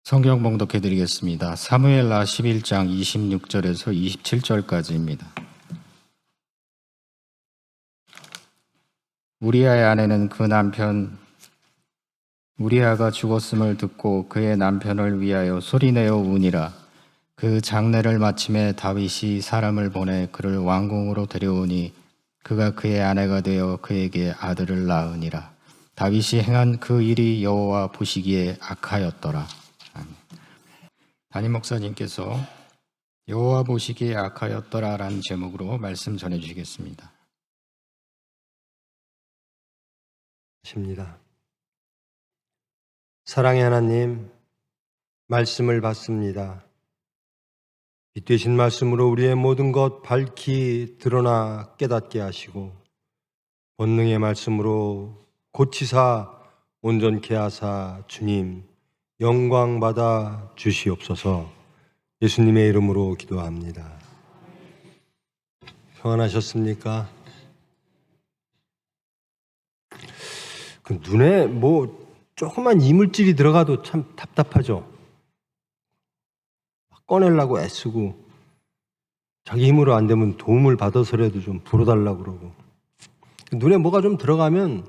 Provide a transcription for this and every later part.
성경 봉독해 드리겠습니다. 사무엘하 11장 26절에서 27절까지입니다. 우리아의 아내는 그 남편 우리아가 죽었음을 듣고 그의 남편을 위하여 소리내어 우니라. 그 장례를 마침에 다윗이 사람을 보내 그를 왕궁으로 데려오니 그가 그의 아내가 되어 그에게 아들을 낳으니라. 다윗이 행한 그 일이 여호와 보시기에 악하였더라. 담임 목사님께서 여호와 보시기에 악하였더라라는 제목으로 말씀 전해주시겠습니다. 십니다. 사랑의 하나님, 말씀을 받습니다. 빛 되신 말씀으로 우리의 모든 것 밝히 드러나 깨닫게 하시고 본능의 말씀으로 고치사 온전케 하사 주님 영광 받아 주시옵소서. 예수님의 이름으로 기도합니다. 평안하셨습니까? 그 눈에 조그만 이물질이 들어가도 참 답답하죠. 꺼내려고 애쓰고 자기 힘으로 안 되면 도움을 받아서라도 좀 불어달라고 그러고, 눈에 뭐가 좀 들어가면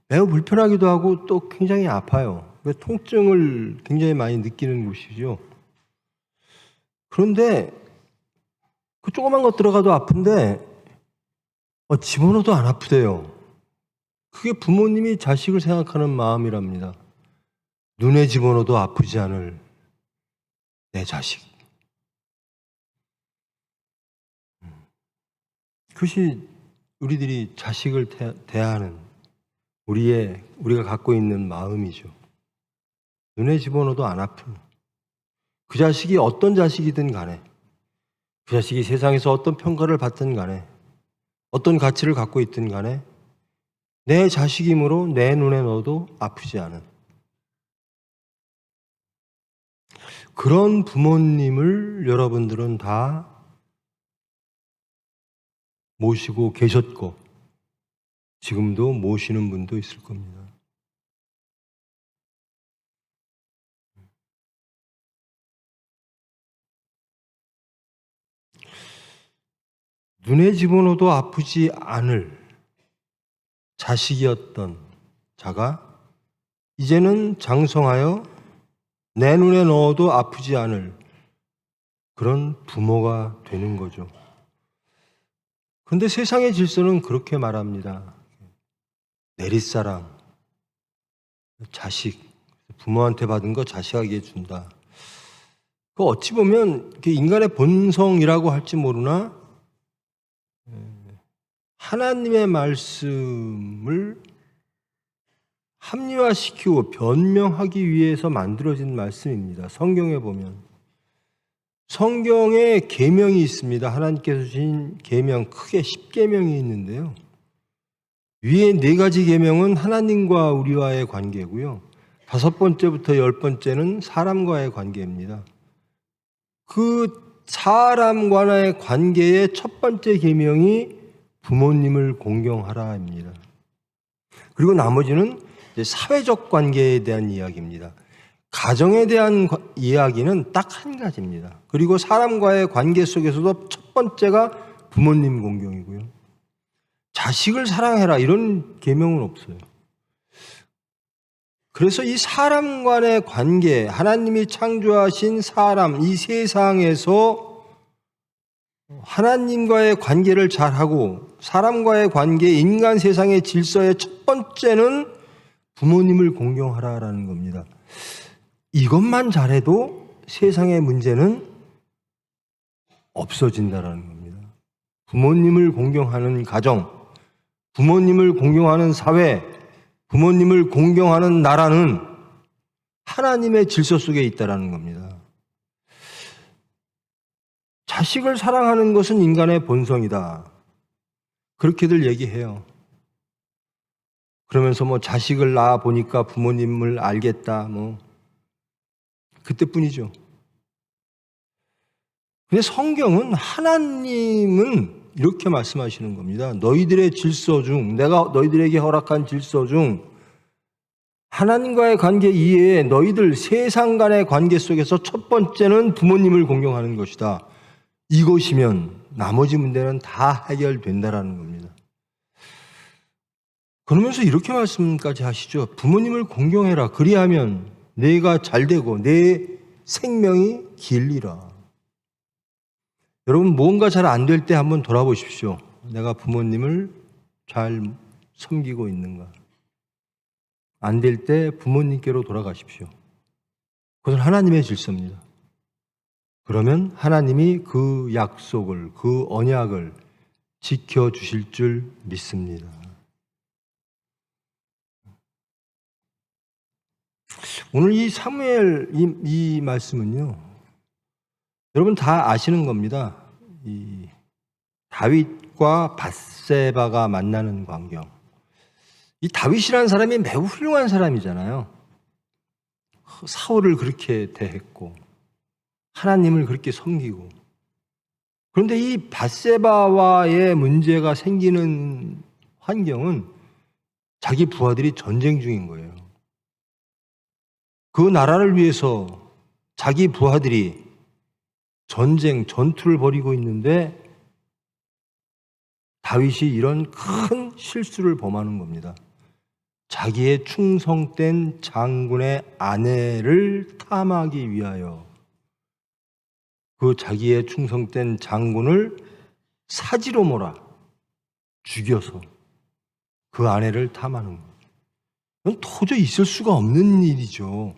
매우 불편하기도 하고 또 굉장히 아파요. 통증을 굉장히 많이 느끼는 곳이죠. 그런데 그 조그만 거 들어가도 아픈데 집어넣어도 안 아프대요. 그게 부모님이 자식을 생각하는 마음이랍니다. 눈에 집어넣어도 아프지 않을 내 자식. 그것이 우리들이 자식을 대하는 우리가 갖고 있는 마음이죠. 눈에 집어넣어도 안 아픈 그 자식이 어떤 자식이든 간에, 그 자식이 세상에서 어떤 평가를 받든 간에, 어떤 가치를 갖고 있든 간에 내 자식이므로 내 눈에 넣어도 아프지 않은 그런 부모님을 여러분들은 다 모시고 계셨고 지금도 모시는 분도 있을 겁니다. 눈에 집어넣어도 아프지 않을 자식이었던 자가 이제는 장성하여 내 눈에 넣어도 아프지 않을 그런 부모가 되는 거죠. 그런데 세상의 질서는 그렇게 말합니다. 내릿사랑, 자식, 부모한테 받은 거 자식에게 준다. 그 어찌 보면 인간의 본성이라고 할지 모르나 하나님의 말씀을 합리화시키고 변명하기 위해서 만들어진 말씀입니다. 성경에 보면 성경에 계명이 있습니다. 하나님께서 주신 계명, 크게 10계명이 있는데요. 위에 4가지 계명은 하나님과 우리와의 관계고요. 5번째부터 10번째는 사람과의 관계입니다. 그 사람과의 관계의 첫 번째 계명이 부모님을 공경하라입니다. 그리고 나머지는 이제 사회적 관계에 대한 이야기입니다. 가정에 대한 이야기는 딱 한 가지입니다. 그리고 사람과의 관계 속에서도 첫 번째가 부모님 공경이고요. 자식을 사랑해라 이런 계명은 없어요. 그래서 이 사람 간의 관계, 하나님이 창조하신 사람, 이 세상에서 하나님과의 관계를 잘하고 사람과의 관계, 인간 세상의 질서의 첫 번째는 부모님을 공경하라라는 겁니다. 이것만 잘해도 세상의 문제는 없어진다라는 겁니다. 부모님을 공경하는 가정, 부모님을 공경하는 사회, 부모님을 공경하는 나라는 하나님의 질서 속에 있다라는 겁니다. 자식을 사랑하는 것은 인간의 본성이다. 그렇게들 얘기해요. 그러면서 자식을 낳아 보니까 부모님을 알겠다, 그때뿐이죠. 근데 성경은 하나님은 이렇게 말씀하시는 겁니다. 너희들의 질서 중, 내가 너희들에게 허락한 질서 중 하나님과의 관계 이외에 너희들 세상 간의 관계 속에서 첫 번째는 부모님을 공경하는 것이다. 이것이면 나머지 문제는 다 해결된다라는 겁니다. 그러면서 이렇게 말씀까지 하시죠. 부모님을 공경해라. 그리하면 내가 잘되고 내 생명이 길리라. 여러분, 뭔가 잘 안 될 때 한번 돌아보십시오. 내가 부모님을 잘 섬기고 있는가? 안 될 때 부모님께로 돌아가십시오. 그것은 하나님의 질서입니다. 그러면 하나님이 그 약속을, 그 언약을 지켜주실 줄 믿습니다. 오늘 이 사무엘 이 말씀은요, 여러분 다 아시는 겁니다. 이 다윗과 밧세바가 만나는 광경. 이 다윗이라는 사람이 매우 훌륭한 사람이잖아요. 사울을 그렇게 대했고 하나님을 그렇게 섬기고. 그런데 이 밧세바와의 문제가 생기는 환경은 자기 부하들이 전쟁 중인 거예요. 그 나라를 위해서 자기 부하들이 전투를 벌이고 있는데 다윗이 이런 큰 실수를 범하는 겁니다. 자기의 충성된 장군의 아내를 탐하기 위하여 그 자기의 충성된 장군을 사지로 몰아 죽여서 그 아내를 탐하는 거예요. 이건 도저히 있을 수가 없는 일이죠.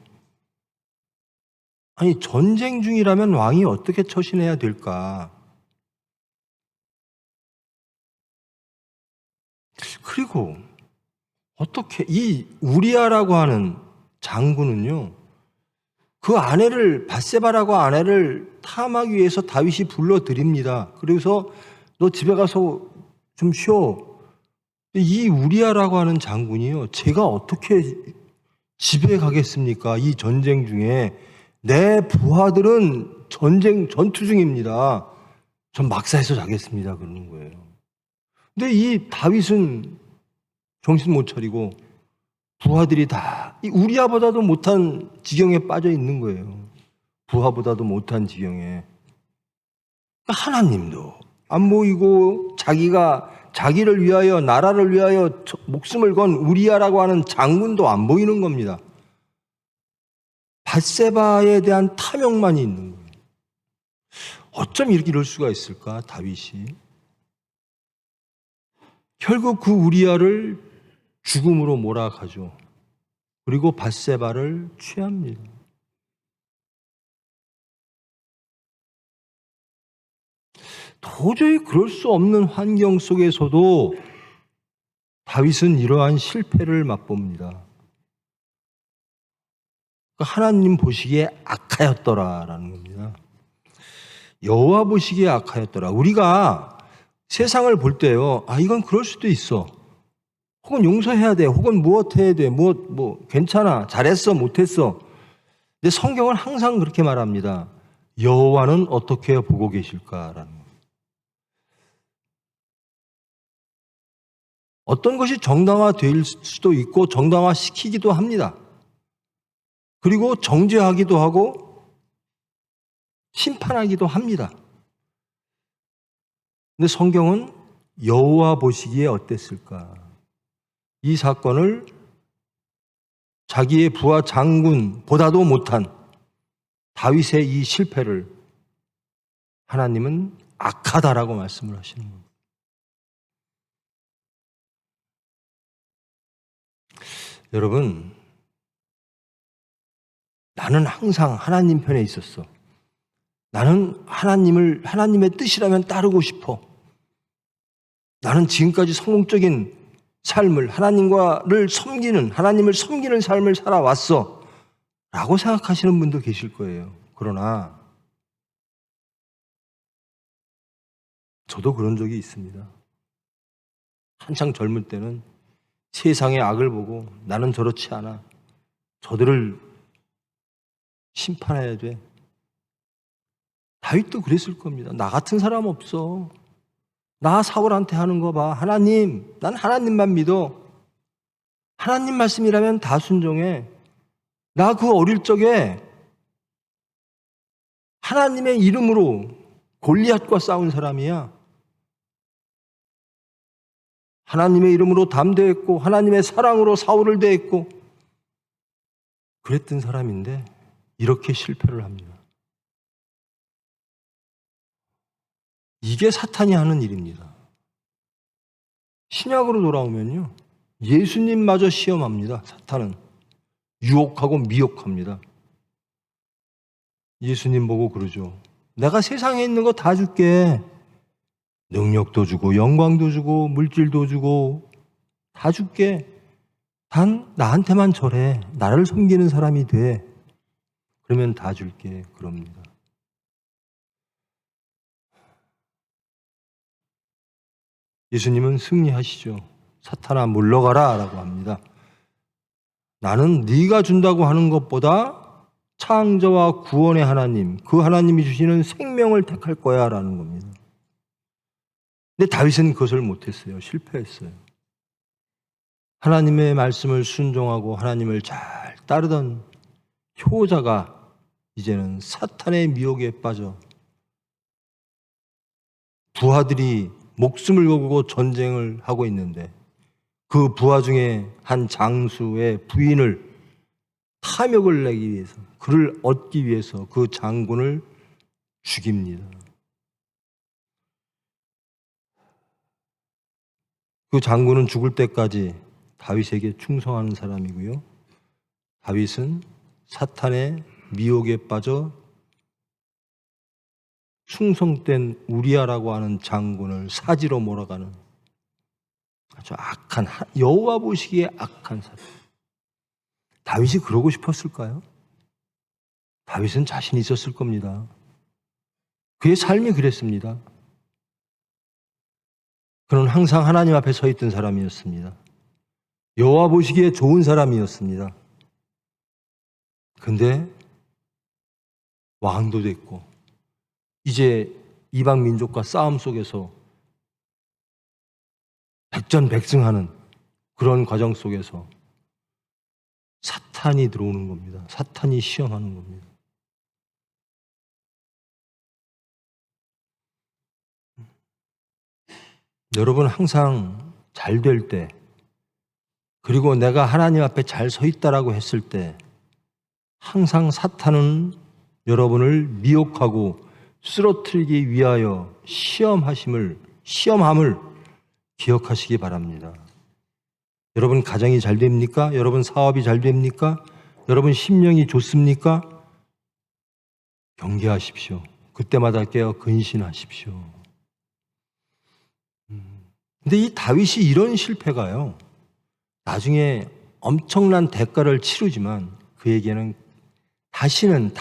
아니, 전쟁 중이라면 왕이 어떻게 처신해야 될까? 그리고 어떻게 이 우리아라고 하는 장군은요, 그 아내를 밧세바라고 아내를 탐하기 위해서 다윗이 불러들입니다. 그래서 너 집에 가서 좀 쉬어. 이 우리아라고 하는 장군이요, 제가 어떻게 집에 가겠습니까? 이 전쟁 중에 내 부하들은 전투 중입니다. 전 막사에서 자겠습니다. 그러는 거예요. 근데 이 다윗은 정신 못 차리고 부하들이 다 이 우리아보다도 못한 지경에 빠져 있는 거예요. 부하보다도 못한 지경에. 하나님도 안 보이고 자기를 위하여 나라를 위하여 목숨을 건 우리아라고 하는 장군도 안 보이는 겁니다. 밧세바에 대한 탐욕만이 있는 거예요. 어쩜 이럴 수가 있을까, 다윗이? 결국 그 우리아를 죽음으로 몰아가죠. 그리고 밧세바를 취합니다. 도저히 그럴 수 없는 환경 속에서도 다윗은 이러한 실패를 맛봅니다. 하나님 보시기에 악하였더라라는 겁니다. 여호와 보시기에 악하였더라. 우리가 세상을 볼 때요, 이건 그럴 수도 있어. 혹은 용서해야 돼. 혹은 무엇 해야 돼. 괜찮아. 잘했어. 못했어. 근데 성경은 항상 그렇게 말합니다. 여호와는 어떻게 보고 계실까라는 거예요. 어떤 것이 정당화될 수도 있고 정당화시키기도 합니다. 그리고 정죄하기도 하고 심판하기도 합니다. 근데 성경은 여호와 보시기에 어땠을까? 이 사건을 자기의 부하 장군보다도 못한 다윗의 이 실패를 하나님은 악하다라고 말씀을 하시는 겁니다. 여러분, 나는 항상 하나님 편에 있었어. 나는 하나님의 뜻이라면 따르고 싶어. 나는 지금까지 성공적인 삶을 하나님을 섬기는 삶을 살아왔어. 라고 생각하시는 분도 계실 거예요. 그러나 저도 그런 적이 있습니다. 한창 젊을 때는 세상의 악을 보고 나는 저렇지 않아. 저들을 심판해야 돼. 다윗도 그랬을 겁니다. 나 같은 사람 없어. 나 사울한테 하는 거 봐. 난 하나님만 믿어. 하나님 말씀이라면 다 순종해. 나 그 어릴 적에 하나님의 이름으로 골리앗과 싸운 사람이야. 하나님의 이름으로 담대했고 하나님의 사랑으로 사울을 대했고 그랬던 사람인데 이렇게 실패를 합니다. 이게 사탄이 하는 일입니다. 신약으로 돌아오면요, 예수님마저 시험합니다. 사탄은 유혹하고 미혹합니다. 예수님 보고 그러죠. 내가 세상에 있는 거 다 줄게. 능력도 주고 영광도 주고 물질도 주고 다 줄게. 단 나한테만 절해. 나를 섬기는 사람이 돼. 그러면 다 줄게. 그럽니다. 예수님은 승리하시죠. 사탄아 물러가라 라고 합니다. 나는 네가 준다고 하는 것보다 창조와 구원의 하나님, 그 하나님이 주시는 생명을 택할 거야 라는 겁니다. 근데 다윗은 그것을 못했어요. 실패했어요. 하나님의 말씀을 순종하고 하나님을 잘 따르던 효자가 이제는 사탄의 미혹에 빠져 부하들이 목숨을 걸고 전쟁을 하고 있는데 그 부하 중에 한 장수의 부인을 탐욕을 내기 위해서, 그를 얻기 위해서 그 장군을 죽입니다. 그 장군은 죽을 때까지 다윗에게 충성하는 사람이고요. 다윗은 사탄의 미혹에 빠져 충성된 우리아라고 하는 장군을 사지로 몰아가는 아주 악한, 여호와 보시기에 악한 사람. 다윗이 그러고 싶었을까요? 다윗은 자신 있었을 겁니다. 그의 삶이 그랬습니다. 그는 항상 하나님 앞에 서 있던 사람이었습니다. 여호와 보시기에 좋은 사람이었습니다. 근데 왕도 됐고 이제 이방 민족과 싸움 속에서 백전백승하는 그런 과정 속에서 사탄이 들어오는 겁니다. 사탄이 시험하는 겁니다. 여러분 항상 잘 될 때, 그리고 내가 하나님 앞에 잘 서 있다라고 했을 때 항상 사탄은 여러분을 미혹하고 쓰러뜨리기 위하여 시험함을 기억하시기 바랍니다. 여러분 가정이 잘 됩니까? 여러분 사업이 잘 됩니까? 여러분 심령이 좋습니까? 경계하십시오. 그때마다 깨어 근신하십시오. 근데 이 다윗이 이런 실패가요, 나중에 엄청난 대가를 치르지만 그에게는 다시는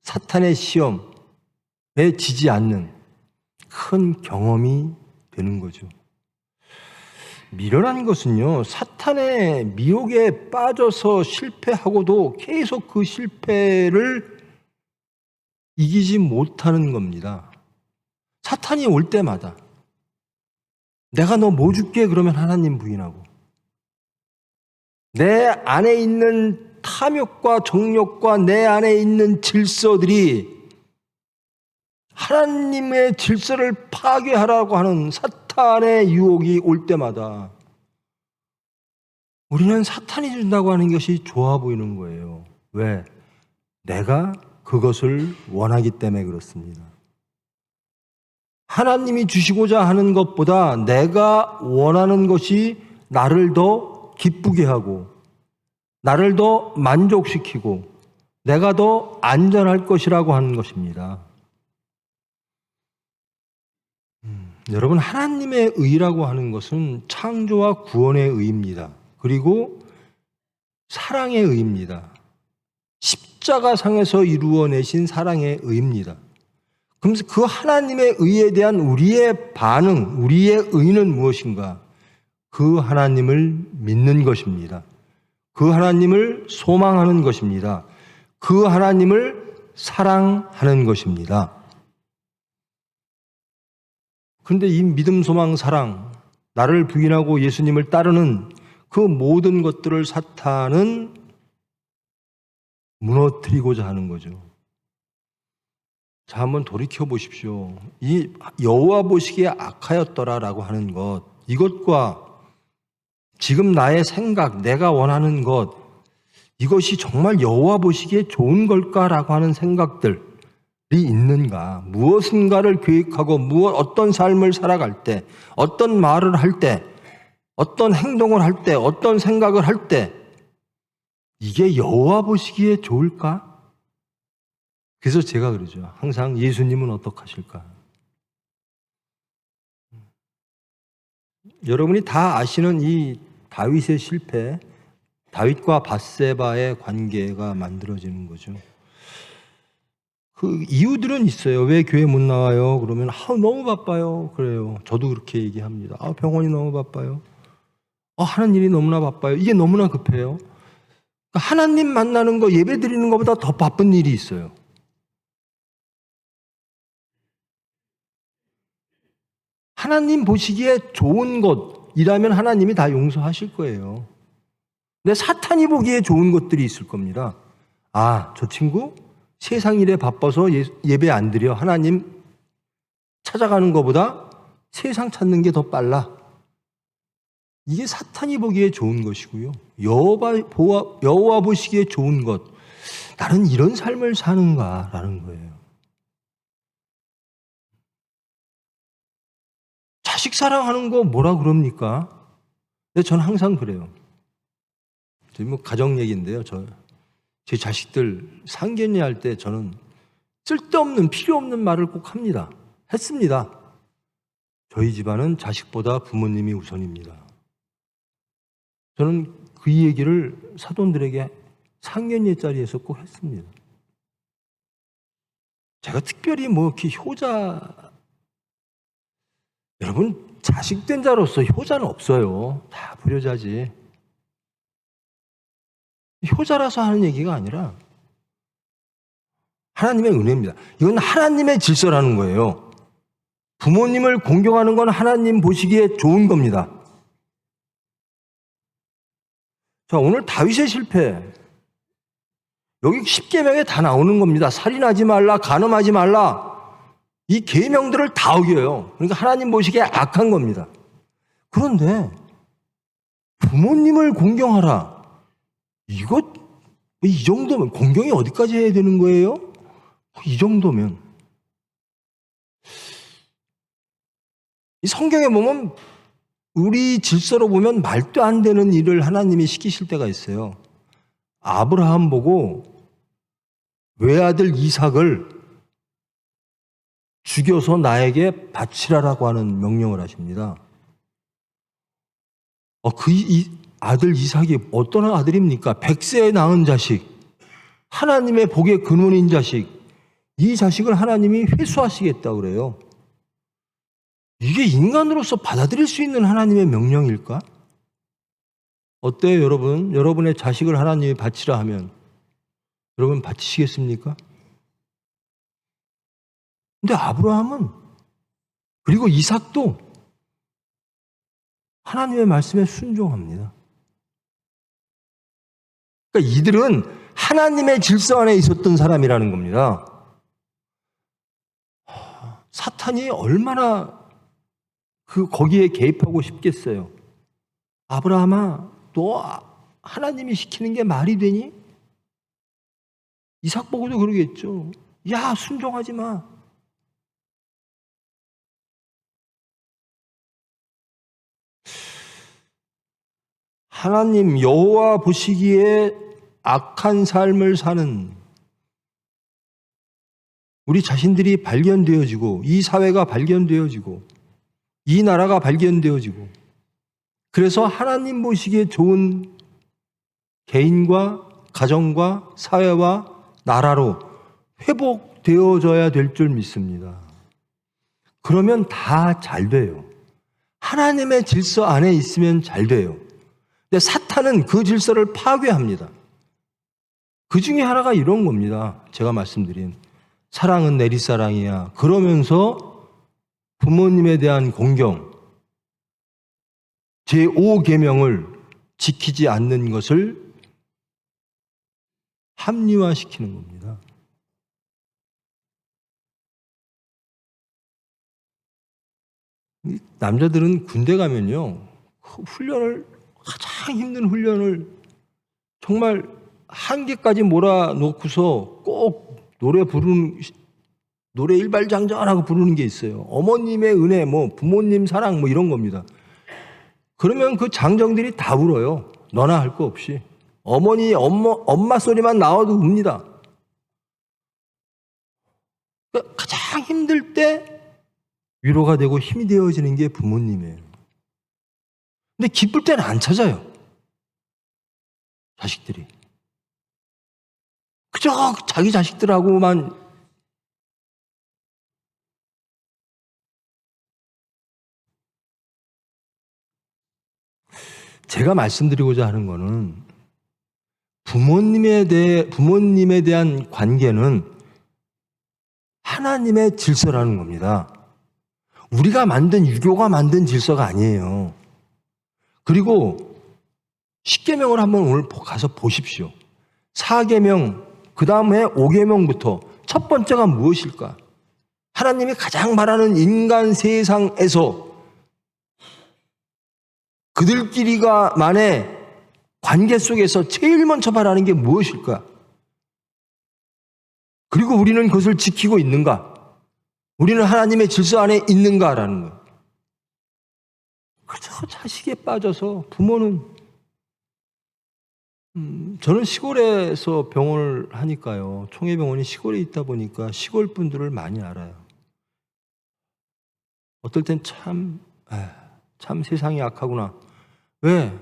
사탄의 시험에 지지 않는 큰 경험이 되는 거죠. 미련한 것은요, 사탄의 미혹에 빠져서 실패하고도 계속 그 실패를 이기지 못하는 겁니다. 사탄이 올 때마다 내가 너 뭐 줄게 그러면 하나님 부인하고, 내 안에 있는 탐욕과 정욕과 내 안에 있는 질서들이 하나님의 질서를 파괴하라고 하는 사탄의 유혹이 올 때마다 우리는 사탄이 준다고 하는 것이 좋아 보이는 거예요. 왜? 내가 그것을 원하기 때문에 그렇습니다. 하나님이 주시고자 하는 것보다 내가 원하는 것이 나를 더 기쁘게 하고 나를 더 만족시키고 내가 더 안전할 것이라고 하는 것입니다. 여러분, 하나님의 의라고 하는 것은 창조와 구원의 의입니다. 그리고 사랑의 의입니다. 십자가상에서 이루어내신 사랑의 의입니다. 그러면서 그 하나님의 의에 대한 우리의 반응, 우리의 의는 무엇인가? 그 하나님을 믿는 것입니다. 그 하나님을 소망하는 것입니다. 그 하나님을 사랑하는 것입니다. 그런데 이 믿음, 소망, 사랑, 나를 부인하고 예수님을 따르는 그 모든 것들을 사탄은 무너뜨리고자 하는 거죠. 자, 한번 돌이켜 보십시오. 이 여호와 보시기에 악하였더라라고 하는 것, 이것과 지금 나의 생각, 내가 원하는 것, 이것이 정말 여호와 보시기에 좋은 걸까라고 하는 생각들이 있는가? 무엇인가를 계획하고 어떤 삶을 살아갈 때, 어떤 말을 할 때, 어떤 행동을 할 때, 어떤 생각을 할 때 이게 여호와 보시기에 좋을까? 그래서 제가 그러죠. 항상 예수님은 어떡하실까? 여러분이 다 아시는 이 다윗의 실패, 다윗과 밧세바의 관계가 만들어지는 거죠. 그 이유들은 있어요. 왜 교회 못 나와요? 그러면 너무 바빠요. 그래요. 저도 그렇게 얘기합니다. 병원이 너무 바빠요. 하는 일이 너무나 바빠요. 이게 너무나 급해요. 하나님 만나는 거, 예배 드리는 것보다 더 바쁜 일이 있어요. 하나님 보시기에 좋은 것이라면 하나님이 다 용서하실 거예요. 근데 사탄이 보기에 좋은 것들이 있을 겁니다. 저 친구 세상 일에 바빠서 예배 안 드려. 하나님 찾아가는 것보다 세상 찾는 게 더 빨라. 이게 사탄이 보기에 좋은 것이고요. 여호와 보시기에 좋은 것. 나는 이런 삶을 사는가라는 거예요. 자식 사랑하는 거 뭐라 그럽니까? 근데 저는 항상 그래요. 가정 얘기인데요. 제 자식들 상견례 할 때 저는 쓸데없는 필요 없는 말을 꼭 합니다. 했습니다. 저희 집안은 자식보다 부모님이 우선입니다. 저는 그 얘기를 사돈들에게 상견례 자리에서 꼭 했습니다. 제가 특별히 이렇게 여러분 자식된 자로서 효자는 없어요. 다 불효자지. 효자라서 하는 얘기가 아니라 하나님의 은혜입니다. 이건 하나님의 질서라는 거예요. 부모님을 공경하는 건 하나님 보시기에 좋은 겁니다. 자, 오늘 다윗의 실패. 여기 10계명에 다 나오는 겁니다. 살인하지 말라, 간음하지 말라. 이 계명들을 다 어겨요. 그러니까 하나님 보시기에 악한 겁니다. 그런데 부모님을 공경하라. 이 정도면 공경이 어디까지 해야 되는 거예요? 이 정도면. 이 성경에 보면 우리 질서로 보면 말도 안 되는 일을 하나님이 시키실 때가 있어요. 아브라함 보고 외아들 이삭을 죽여서 나에게 바치라라고 하는 명령을 하십니다. 아들 이삭이 어떤 아들입니까? 100세에 낳은 자식, 하나님의 복의 근원인 자식, 이 자식을 하나님이 회수하시겠다고 그래요. 이게 인간으로서 받아들일 수 있는 하나님의 명령일까? 어때요, 여러분? 여러분의 자식을 하나님이 바치라 하면 여러분 바치시겠습니까? 근데 아브라함은, 그리고 이삭도 하나님의 말씀에 순종합니다. 그러니까 이들은 하나님의 질서 안에 있었던 사람이라는 겁니다. 사탄이 얼마나 거기에 개입하고 싶겠어요. 아브라함아, 너 하나님이 시키는 게 말이 되니? 이삭 보고도 그러겠죠. 야, 순종하지 마. 하나님 여호와 보시기에 악한 삶을 사는 우리 자신들이 발견되어지고, 이 사회가 발견되어지고, 이 나라가 발견되어지고, 그래서 하나님 보시기에 좋은 개인과 가정과 사회와 나라로 회복되어져야 될 줄 믿습니다. 그러면 다 잘 돼요. 하나님의 질서 안에 있으면 잘 돼요. 근데 사탄은 그 질서를 파괴합니다. 그 중에 하나가 이런 겁니다. 제가 말씀드린 사랑은 내리사랑이야. 그러면서 부모님에 대한 공경, 제5계명을 지키지 않는 것을 합리화시키는 겁니다. 남자들은 군대 가면요, 훈련을, 가장 힘든 훈련을 정말 한계까지 몰아놓고서 꼭 노래 일발장전하고 부르는 게 있어요. 어머님의 은혜, 부모님 사랑, 이런 겁니다. 그러면 그 장정들이 다 울어요. 너나 할 거 없이. 엄마 소리만 나와도 웁니다. 그러니까 가장 힘들 때 위로가 되고 힘이 되어지는 게 부모님이에요. 근데 기쁠 때는 안 찾아요. 자식들이. 그저 자기 자식들하고만. 제가 말씀드리고자 하는 거는 부모님에 대한 관계는 하나님의 질서라는 겁니다. 우리가 만든, 유교가 만든 질서가 아니에요. 그리고 10계명을 한번 오늘 가서 보십시오. 4계명, 그 다음에 5계명부터 첫 번째가 무엇일까? 하나님이 가장 바라는 인간 세상에서 그들끼리만의 관계 속에서 제일 먼저 바라는 게 무엇일까? 그리고 우리는 그것을 지키고 있는가? 우리는 하나님의 질서 안에 있는가라는 거예요. 그래서 자식에 빠져서 부모는, 저는 시골에서 병원을 하니까요. 총회병원이 시골에 있다 보니까 시골 분들을 많이 알아요. 어떨 땐 참 세상이 악하구나. 왜?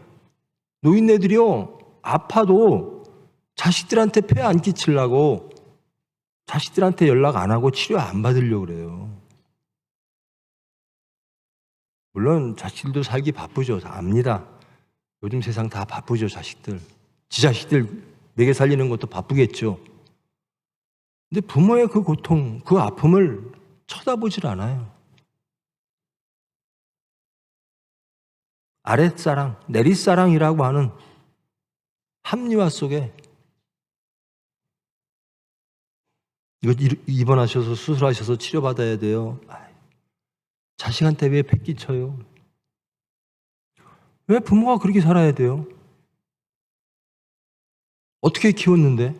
노인네들이요, 아파도 자식들한테 폐 안 끼치려고 자식들한테 연락 안 하고 치료 안 받으려고 그래요. 물론 자식들도 살기 바쁘죠. 다 압니다. 요즘 세상 다 바쁘죠, 자식들. 지 자식들 먹여 살리는 것도 바쁘겠죠. 근데 부모의 그 고통, 그 아픔을 쳐다보질 않아요. 아랫사랑, 내릿사랑이라고 하는 합리화 속에 이거 입원하셔서 수술하셔서 치료받아야 돼요. 자식한테 왜 패끼쳐요? 왜 부모가 그렇게 살아야 돼요? 어떻게 키웠는데?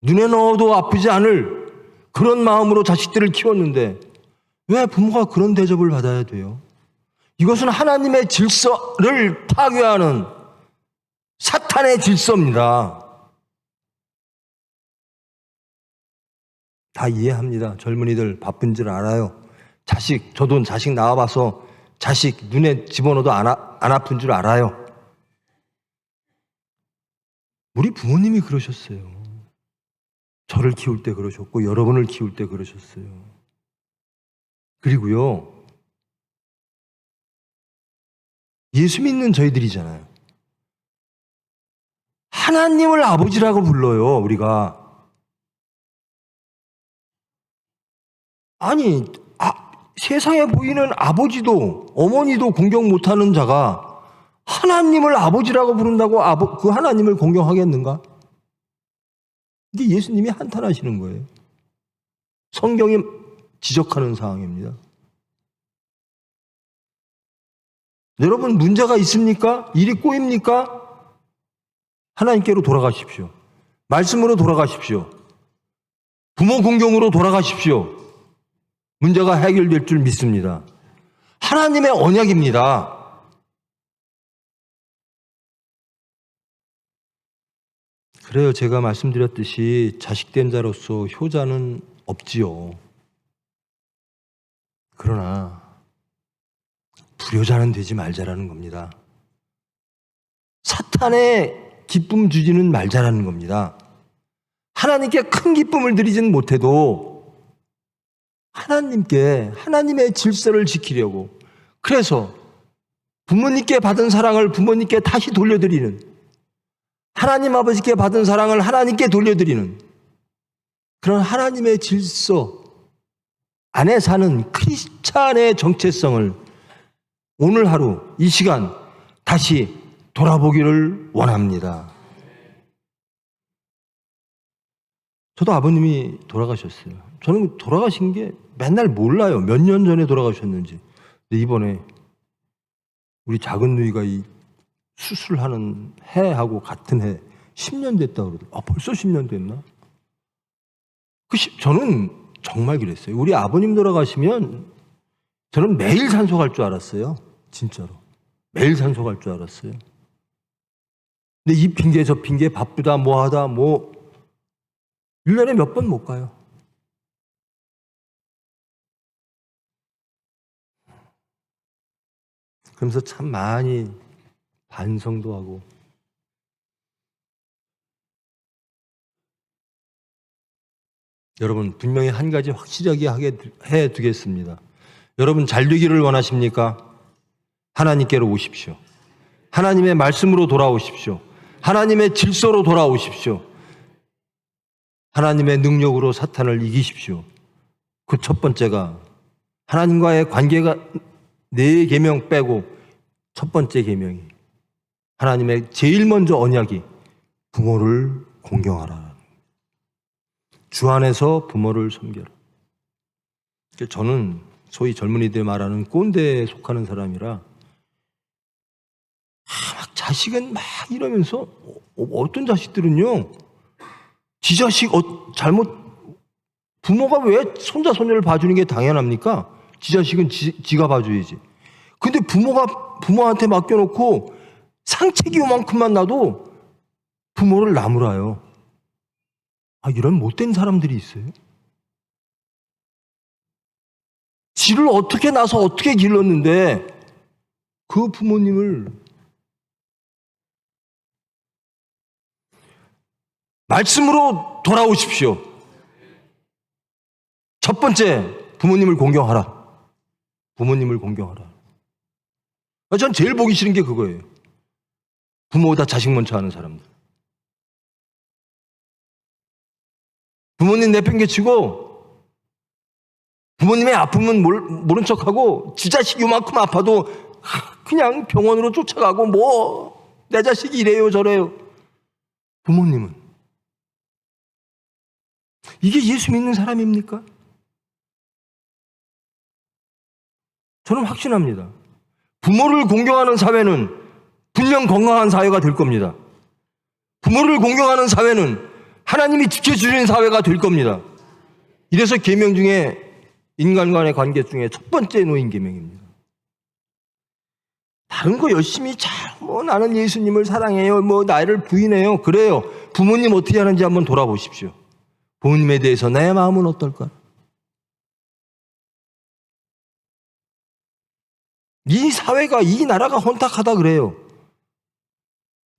눈에 넣어도 아프지 않을 그런 마음으로 자식들을 키웠는데 왜 부모가 그런 대접을 받아야 돼요? 이것은 하나님의 질서를 파괴하는 사탄의 질서입니다. 다 이해합니다. 젊은이들 바쁜 줄 알아요. 저도 자식 낳아봐서 자식 눈에 집어넣어도 안 아픈 줄 알아요. 우리 부모님이 그러셨어요. 저를 키울 때 그러셨고 여러분을 키울 때 그러셨어요. 그리고요, 예수 믿는 저희들이잖아요. 하나님을 아버지라고 불러요, 우리가. 아니, 세상에 보이는 아버지도 어머니도 공경 못하는 자가 하나님을 아버지라고 부른다고 그 하나님을 공경하겠는가? 이게 예수님이 한탄하시는 거예요. 성경이 지적하는 상황입니다. 여러분, 문제가 있습니까? 일이 꼬입니까? 하나님께로 돌아가십시오. 말씀으로 돌아가십시오. 부모 공경으로 돌아가십시오. 문제가 해결될 줄 믿습니다. 하나님의 언약입니다. 그래요. 제가 말씀드렸듯이 자식된 자로서 효자는 없지요. 그러나 불효자는 되지 말자라는 겁니다. 사탄의 기쁨 주지는 말자라는 겁니다. 하나님께 큰 기쁨을 드리진 못해도 하나님의 질서를 지키려고, 그래서 부모님께 받은 사랑을 부모님께 다시 돌려드리는, 하나님 아버지께 받은 사랑을 하나님께 돌려드리는 그런 하나님의 질서 안에 사는 크리스찬의 정체성을 오늘 하루, 이 시간 다시 돌아보기를 원합니다. 저도 아버님이 돌아가셨어요. 저는 돌아가신 게 맨날 몰라요. 몇 년 전에 돌아가셨는지. 근데 이번에 우리 작은 누이가 이 수술하는 해하고 같은 해 10년 됐다 그러더라고요. 벌써 10년 됐나? 저는 정말 그랬어요. 우리 아버님 돌아가시면 저는 매일 산소 갈 줄 알았어요. 진짜로. 매일 산소 갈 줄 알았어요. 근데 이 핑계 저 핑계 바쁘다 뭐하다 1년에 몇 번 못 가요. 그러면서 참 많이 반성도 하고 여러분 분명히 한 가지 확실하게 해두겠습니다. 여러분 잘 되기를 원하십니까? 하나님께로 오십시오. 하나님의 말씀으로 돌아오십시오. 하나님의 질서로 돌아오십시오. 하나님의 능력으로 사탄을 이기십시오. 그 첫 번째가 하나님과의 관계가 4계명 빼고 첫 번째 계명이 하나님의 제일 먼저 언약이 부모를 공경하라. 주 안에서 부모를 섬겨라. 저는 소위 젊은이들 말하는 꼰대에 속하는 사람이라 막 자식은 막 이러면서 어떤 자식들은요 지 자식 부모가 왜 손자 손녀를 봐주는 게 당연합니까? 지 자식은 지가 봐줘야지. 근데 부모한테 맡겨놓고 상책이 요만큼만 나도 부모를 나무라요. 이런 못된 사람들이 있어요. 지를 어떻게 낳아서 어떻게 길렀는데 그 부모님을 말씀으로 돌아오십시오. 첫 번째, 부모님을 공경하라. 부모님을 공경하라. 전 제일 보기 싫은 게 그거예요. 부모보다 자식 먼저 하는 사람들. 부모님 내팽개치고 부모님의 아픔은 모른 척하고 지 자식 요만큼 아파도 그냥 병원으로 쫓아가고 내 자식이 이래요 저래요. 부모님은 이게 예수 믿는 사람입니까? 저는 확신합니다. 부모를 공경하는 사회는 분명 건강한 사회가 될 겁니다. 부모를 공경하는 사회는 하나님이 지켜주시는 사회가 될 겁니다. 이래서 계명 중에 인간 간의 관계 중에 첫 번째 놓인 계명입니다. 다른 거 열심히 나는 예수님을 사랑해요. 나를 부인해요. 그래요. 부모님 어떻게 하는지 한번 돌아보십시오. 부모님에 대해서 내 마음은 어떨까? 이 사회가, 이 나라가 혼탁하다 그래요.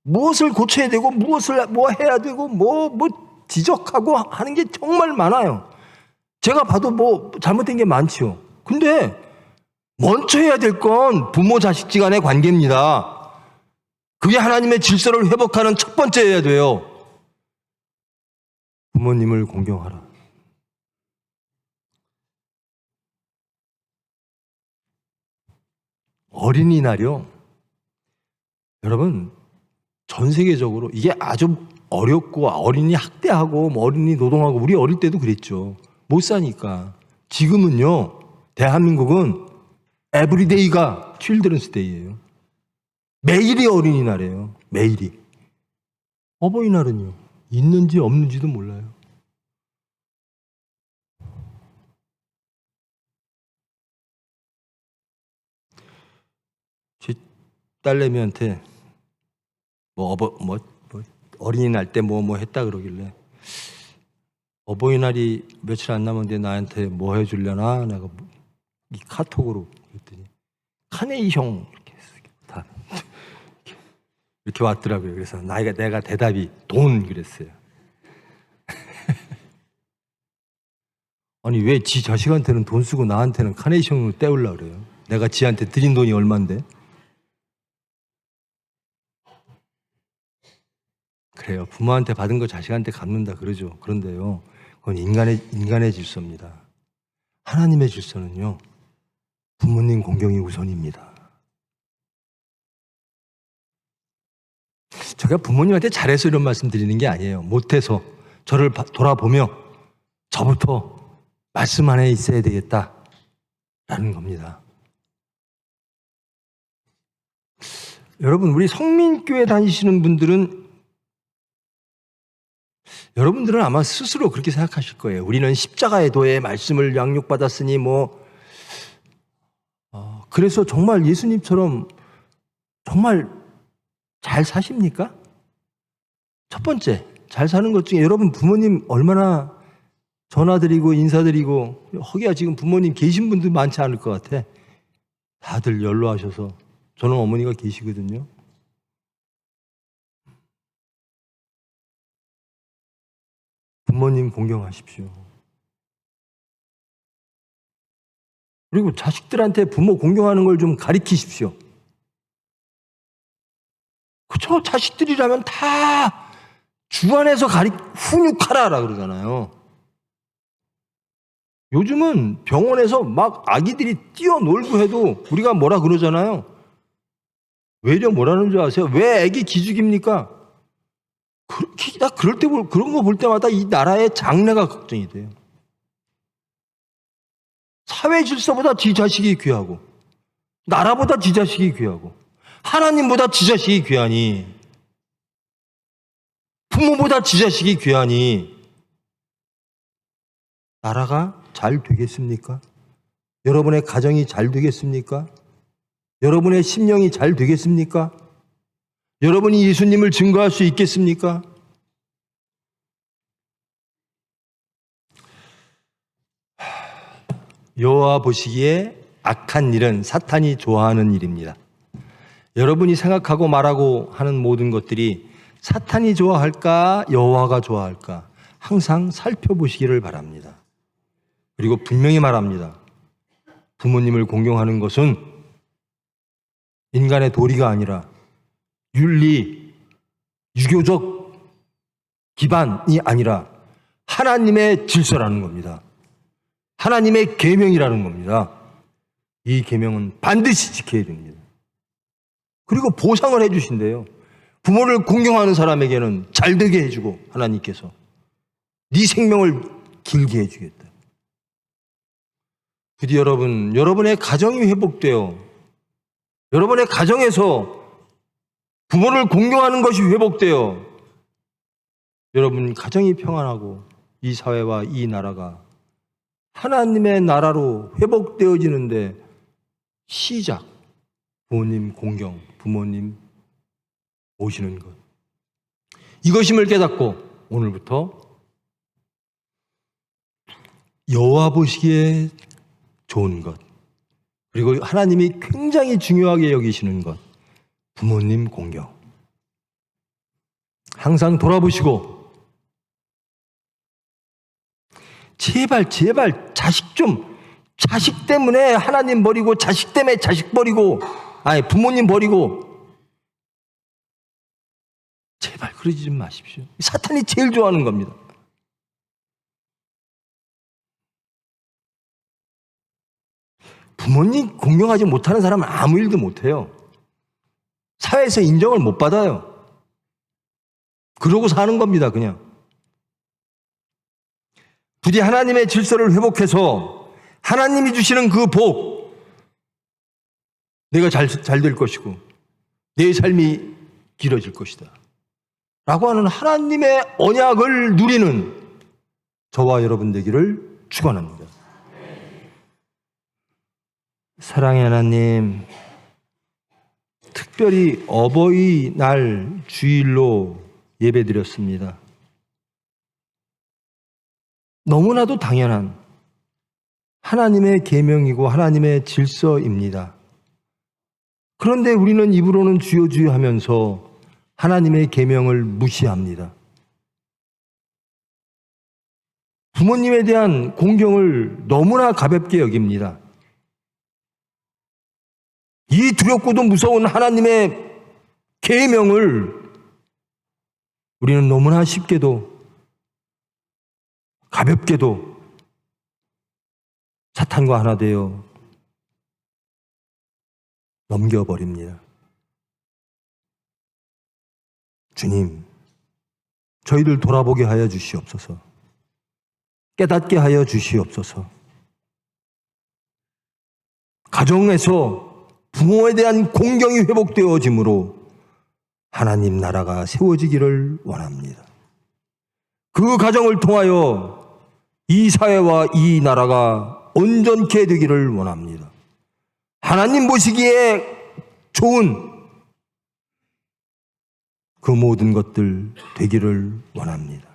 무엇을 고쳐야 되고, 무엇을 해야 되고, 지적하고 하는 게 정말 많아요. 제가 봐도 잘못된 게 많지요. 근데, 먼저 해야 될 건 부모 자식 간의 관계입니다. 그게 하나님의 질서를 회복하는 첫 번째 해야 돼요. 부모님을 공경하라. 어린이날이요. 여러분, 전 세계적으로 이게 아주 어렵고 어린이 학대하고 어린이 노동하고 우리 어릴 때도 그랬죠. 못 사니까. 지금은요. 대한민국은 에브리데이가 칠드런스 데이예요. 매일이 어린이날이에요. 매일이. 어버이날은요. 있는지 없는지도 몰라요. 제 딸내미한테 어린이날 때 했다 그러길래 어버이날이 며칠 안 남았는데 나한테 뭐 해주려나 내가 이 카톡으로 그랬더니 카네이션 이렇게 왔더라고요. 그래서 내가 대답이 돈 그랬어요. 아니 왜 지 자식한테는 돈 쓰고 나한테는 카네이션으로 때우려고 그래요? 내가 지한테 드린 돈이 얼만데? 그래요. 부모한테 받은 거 자식한테 갚는다 그러죠. 그런데요. 그건 인간의 질서입니다. 하나님의 질서는요. 부모님 공경이 우선입니다. 제가 부모님한테 잘해서 이런 말씀 드리는 게 아니에요. 못해서 저를 돌아보며 저부터 말씀 안에 있어야 되겠다라는 겁니다. 여러분, 우리 성민교회 다니시는 분들은 여러분들은 아마 스스로 그렇게 생각하실 거예요. 우리는 십자가의 도의 말씀을 양육받았으니 그래서 정말 예수님처럼 정말 잘 사십니까? 첫 번째, 잘 사는 것 중에 여러분 부모님 얼마나 전화드리고 인사드리고, 허기야 지금 부모님 계신 분들 많지 않을 것 같아. 다들 연로하셔서. 저는 어머니가 계시거든요. 부모님 공경하십시오. 그리고 자식들한테 부모 공경하는 걸 좀 가르치십시오. 그쵸? 자식들이라면 다 주안에서 훈육하라라 그러잖아요. 요즘은 병원에서 막 아기들이 뛰어놀고 해도 우리가 뭐라 그러잖아요. 외려 뭐라는 줄 아세요? 왜 아기 기죽입니까? 나 그럴 때 그런 거 볼 때마다 이 나라의 장래가 걱정이 돼요. 사회 질서보다 지 자식이 귀하고, 나라보다 지 자식이 귀하고, 하나님보다 지 자식이 귀하니, 부모보다 지 자식이 귀하니, 나라가 잘 되겠습니까? 여러분의 가정이 잘 되겠습니까? 여러분의 심령이 잘 되겠습니까? 여러분이 예수님을 증거할 수 있겠습니까? 여호와 보시기에 악한 일은 사탄이 좋아하는 일입니다. 여러분이 생각하고 말하고 하는 모든 것들이 사탄이 좋아할까 여호와가 좋아할까 항상 살펴보시기를 바랍니다. 그리고 분명히 말합니다. 부모님을 공경하는 것은 인간의 도리가 아니라 윤리, 유교적 기반이 아니라 하나님의 질서라는 겁니다. 하나님의 계명이라는 겁니다. 이 계명은 반드시 지켜야 됩니다. 그리고 보상을 해주신대요. 부모를 공경하는 사람에게는 잘되게 해주고 하나님께서 네 생명을 길게 해주겠다. 부디 여러분의 가정이 회복되어 여러분의 가정에서 부모를 공경하는 것이 회복되어 여러분 가정이 평안하고 이 사회와 이 나라가 하나님의 나라로 회복되어지는데 시작, 부모님 공경, 부모님 모시는 것. 이것임을 깨닫고 오늘부터 여호와 보시기에 좋은 것, 그리고 하나님이 굉장히 중요하게 여기시는 것, 부모님 공경. 항상 돌아보시고 제발 자식 때문에 하나님 버리고 자식 때문에 자식 버리고 부모님 버리고 제발 그러지 좀 마십시오. 사탄이 제일 좋아하는 겁니다. 부모님 공경하지 못하는 사람은 아무 일도 못해요. 사회에서 인정을 못 받아요. 그러고 사는 겁니다, 그냥. 부디 하나님의 질서를 회복해서 하나님이 주시는 그 복, 내가 잘 될 것이고 내 삶이 길어질 것이다 라고 하는 하나님의 언약을 누리는 저와 여러분 되기를 축원합니다. 사랑의 하나님, 특별히 어버이날 주일로 예배드렸습니다. 너무나도 당연한 하나님의 계명이고 하나님의 질서입니다. 그런데 우리는 입으로는 주여 주여 하면서 하나님의 계명을 무시합니다. 부모님에 대한 공경을 너무나 가볍게 여깁니다. 이 두렵고도 무서운 하나님의 계명을 우리는 너무나 쉽게도 가볍게도 사탄과 하나 되어 넘겨버립니다. 주님, 저희를 돌아보게 하여 주시옵소서. 깨닫게 하여 주시옵소서. 가정에서 부모에 대한 공경이 회복되어지므로 하나님 나라가 세워지기를 원합니다. 그 가정을 통하여 이 사회와 이 나라가 온전케 되기를 원합니다. 하나님 보시기에 좋은 그 모든 것들 되기를 원합니다.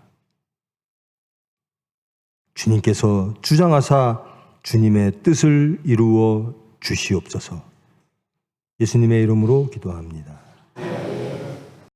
주님께서 주장하사 주님의 뜻을 이루어 주시옵소서. 예수님의 이름으로 기도합니다.